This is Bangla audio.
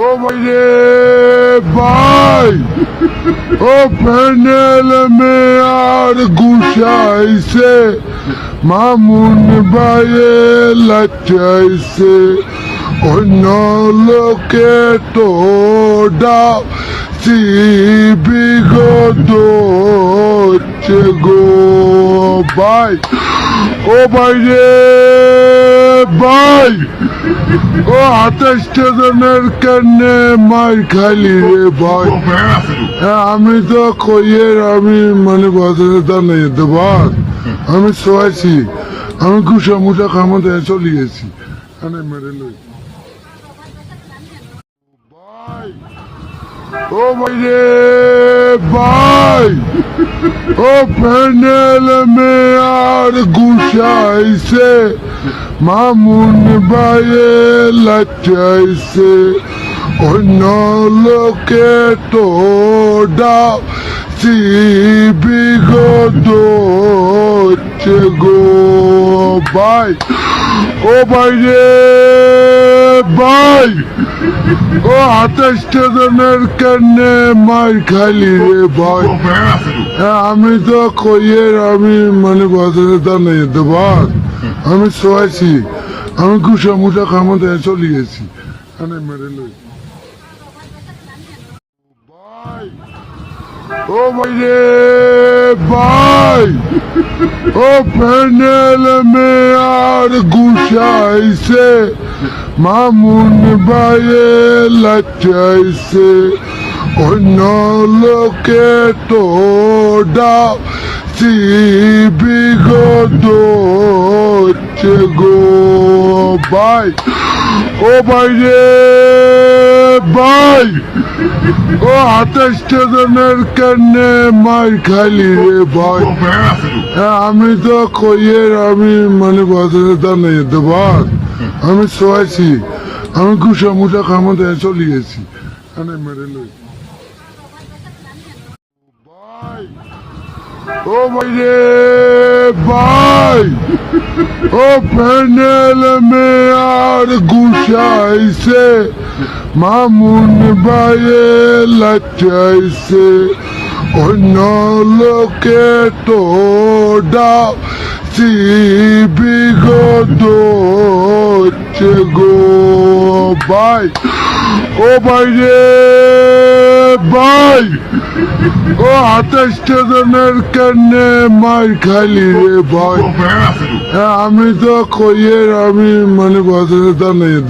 ও ভাই রে ভাই, ও প্যানেল মে আর গুছাইছে, মামুন ভাইয়ে লাচাইছে, অন্য লোকে তো বিগত হচ্ছে গো ভাই। ও ভাই রে ভাই, ও 28 জনের কেনে মার খালি রে ভাই। আমি তো কইয়ের আমি মানে বাজারে দাঁড়িয়ে দেবার আমি শোয়াইছি, আমি গুছা মুছা খামতে চলে গেছি মেরে লই ভাই। ও ভাই রে ভাই, ও প্যানেল মে আর গুছাইছে, মামুন ভাইয়ে লাচাইছে, অন্য লোকে তো বিগত হচ্ছে গো ভাই। ও ভাই রে ভাই, ও 28 জনের কেনে মার খালি রে ভাই। আমি তো কইয়ের আমি মানে বাজারে দাঁড়িয়ে দেবার আমি শোয়াইছি, আমি গুছা মুছা খামতে চলে গেছি মেরে লই ভাই। ও ভাই রে ভাই, ও প্যানেল মে আর গুছাইছে, মামুন ভাইয়ে লাচাইছে, অন্য লোকে তো বিগত হচ্ছে গো ভাই। ও ভাই রে ভাই, ও 28 জনের কেনে মার খালি রে ভাই। আমি তো কইয়ের আমি মানে বাজারে দাঁড়িয়ে দেবার আমি শোয়াইছি, আমি গুছা মুছা খামতে চলে গেছি মেরে লই ভাই। ও ভাই রে ভাই, ও প্যানেল মে আর গুছাইছে, মামুন ভাইয়ে লাচাইছে, অন্য লোকে তো বিগত হচ্ছে গো ভাই। ও ভাই রে ভাই, ও 28 জনের কেনে মার খালি রে ভাই। আমি তো কইয়ের আমি মানে বাজারে দাঁড়িয়ে